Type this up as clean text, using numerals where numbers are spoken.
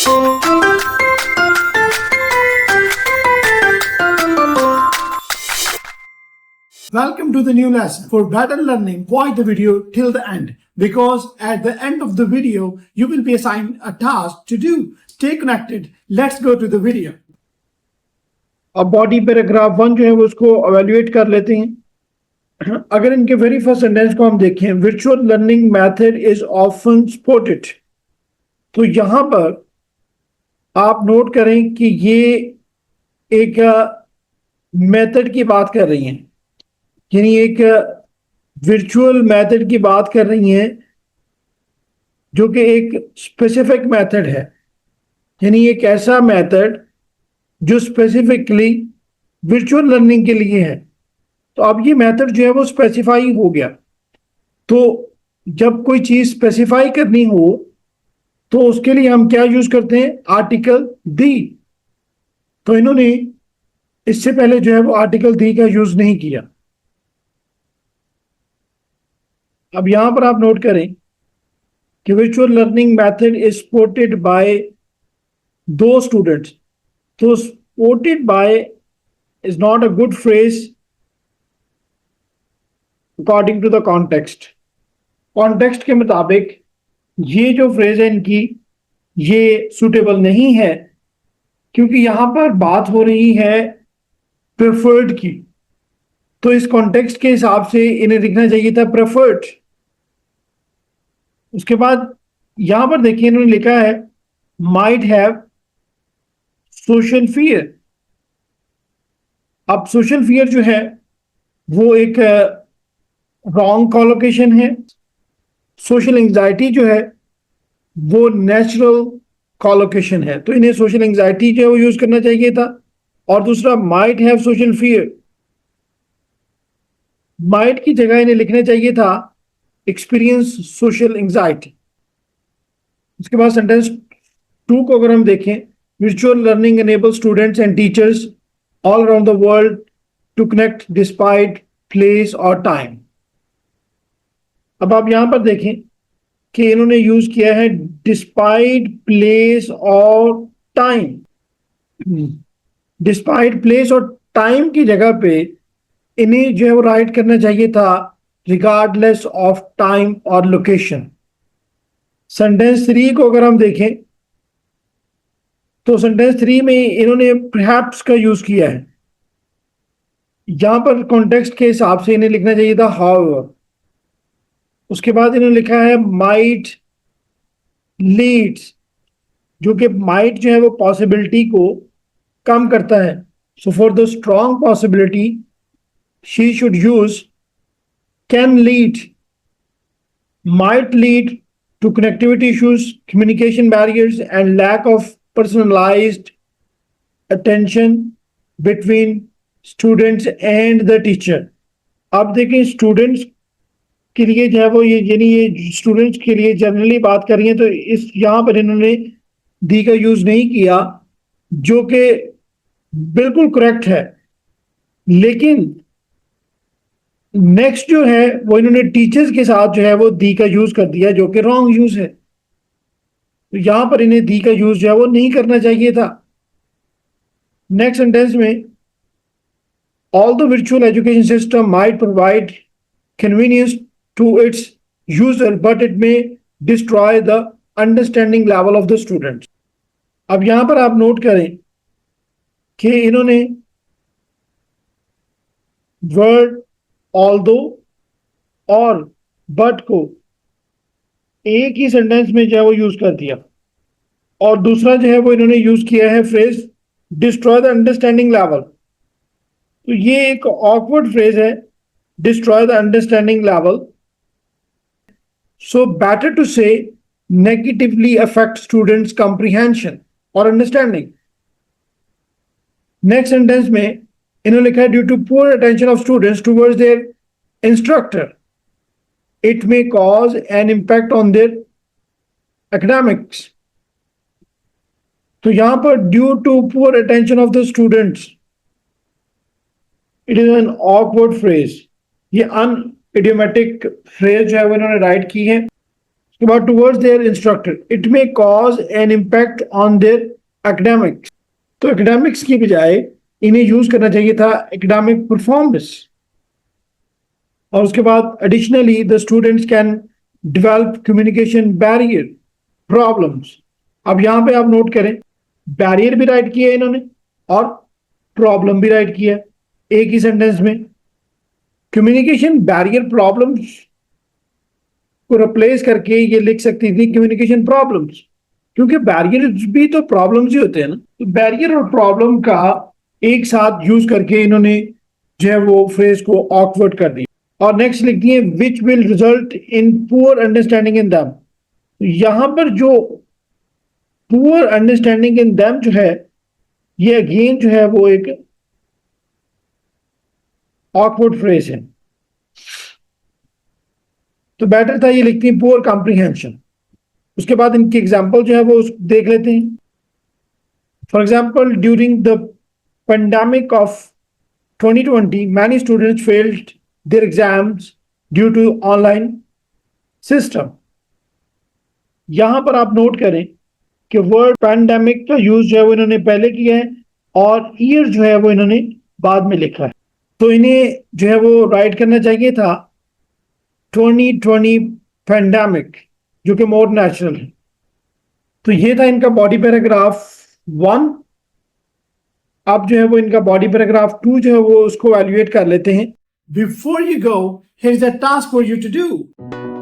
Welcome to the new lesson. For better learning, watch the video till the end because at the end of the video, you will be assigned a task to do. Stay connected. Let's go to the video. अब body paragraph 1 जो है वो उसको evaluate कर लेते हैं। अगर इनके वेरी फर्स्ट सेंटेंस को हम देखें, virtual learning method is often supported, तो यहां पर आप नोट करें कि ये एक मेथड की बात कर रही हैं, यानी एक वर्चुअल मेथड की बात कर रही हैं जो कि एक स्पेसिफिक मेथड है, यानी एक ऐसा मेथड जो स्पेसिफिकली वर्चुअल लर्निंग के लिए है। तो अब ये मेथड जो है वो स्पेसिफाई हो गया। तो जब कोई चीज स्पेसिफाई करनी हो तो उसके लिए हम क्या यूज करते हैं? आर्टिकल दी। तो इन्होंने इससे पहले जो है वो आर्टिकल दी का यूज नहीं किया। अब यहां पर आप नोट करें कि virtual learning method is supported by दो स्टूडेंट्स। तो supported by is not a good phrase according to the context. Context के मुताबिक ये जो फ्रेज है इनकी ये सुटेबल नहीं है, क्योंकि यहां पर बात हो रही है प्रेफर्ड की। तो इस कॉन्टेक्स्ट के हिसाब से इन्हें लिखना चाहिए था प्रेफर्ड। उसके बाद यहां पर देखिए इन्होंने लिखा है माइट हैव सोशल फियर। अब सोशल फियर जो है वो एक रॉन्ग कॉलोकेशन है। सोशल एंजाइटी जो है वो नेचुरल कॉलोकेशन है, तो इन्हें सोशल एंजाइटी जो है वो यूज करना चाहिए था। और दूसरा might have social fear, might की जगह इन्हें लिखना चाहिए था एक्सपीरियंस सोशल एंजाइटी। उसके बाद सेंटेंस 2 को अगर हम देखें, virtual learning enable students and teachers all around the world to connect despite place और टाइम। अब आप यहां पर देखें कि इन्होंने यूज किया है डिस्पाइट प्लेस और टाइम। डिस्पाइट प्लेस और टाइम की जगह पे इन्हें जो है वो राइट करना चाहिए था रिगार्डलेस ऑफ टाइम और लोकेशन। सेंटेंस 3 को अगर हम देखें तो सेंटेंस 3 में इन्होंने परहैप्स का यूज किया है। यहां पर कॉन्टेक्स्ट के हिसाब से इन्हें लिखना चाहिए था हाउएवर। उसके बाद इन्होंने लिखा है माइट लीड्स, जो कि माइट जो है वो पॉसिबिलिटी को कम करता है। So for the strong possibility she should use can lead, might lead to connectivity issues, communication barriers, and lack of personalized attention between students and the teacher. अब देखें स्टूडेंट्स के लिए जो है वो यानी ये स्टूडेंट्स के लिए जनरली बात कर रही है, तो इस यहाँ पर इन्होंने दी का यूज नहीं किया, जो कि बिल्कुल करेक्ट है। लेकिन नेक्स्ट जो है वो इन्होंने टीचर्स के साथ जो है वो दी का यूज कर दिया, जो कि रॉन्ग यूज है। तो यहां पर इन्हें दी का यूज जो है वो नहीं करना चाहिए था। नेक्स्ट सेंटेंस में all the virtual education system might provide convenience to its user but it may destroy the understanding level of the students. अब यहां पर आप नोट करें कि इन्होंने वर्ड ऑल्दो और बट को एक ही सेंटेंस में जो है वो यूज कर दिया, और दूसरा जो है वो इन्होंने यूज किया है phrase destroy the understanding level. तो ये एक ऑकवर्ड फ्रेज है, destroy the understanding level. So better to say negatively affect students comprehension और अंडरस्टैंडिंग। नेक्स्ट सेंटेंस में इन्होंने लिखा है due to poor attention of students towards their instructor it may cause an impact on their academics. तो यहां पर due to poor attention of the students, it is an awkward phrase. ये unidiomatic phrase जो है वो इन्होंने right की है। उसके बाद towards their instructor it may cause an impact on their academics. तो एकेडमिक्स की बजाय इन्हें यूज करना चाहिए था एकेडमिक परफॉर्मेंस। और उसके बाद additionally the students can develop communication barrier problems. अब यहां पे आप नोट करें, बैरियर भी राइट किया है इन्होंने और प्रॉब्लम भी राइट किया एक ही सेंटेंस में। कम्युनिकेशन बैरियर प्रॉब्लम्स को रिप्लेस करके ये लिख सकती थी कम्युनिकेशन प्रॉब्लम्स, क्योंकि बैरियर भी तो प्रॉब्लम्स ही होते हैं ना। तो बैरियर और प्रॉब्लम का एक साथ यूज करके इन्होंने जो है वो फ्रेज को ऑकवर्ड कर दिया। और नेक्स्ट लिख दिए which will result in poor understanding in them. यहां पर जो पुअर अंडरस्टैंडिंग इन दैम जो है ये अगेन जो है वो एक ऑकवर्ड फ्रेज है। तो बेटर था ये लिखती है पुअर कॉम्प्रिहेंशन। उसके बाद इनकी एग्जाम्पल जो है वो देख लेते हैं। For example during the pandemic of 2020 many students failed their exams due to online system। यहां पर आप नोट करें कि वर्ड पैंडेमिक का यूज जो है वो इन्होंने पहले किया है और ईयर जो है वो इन्होंने बाद में लिखा है। तो इन्हें जो है वो राइट करना चाहिए था 2020 पैंडेमिक, जो कि मोर नेचुरल है। तो ये था इनका बॉडी पैराग्राफ 1। अब जो है वो इनका बॉडी पैराग्राफ 2 जो है वो उसको एवेल्युएट कर लेते हैं। Before you go, here is a task for you to do.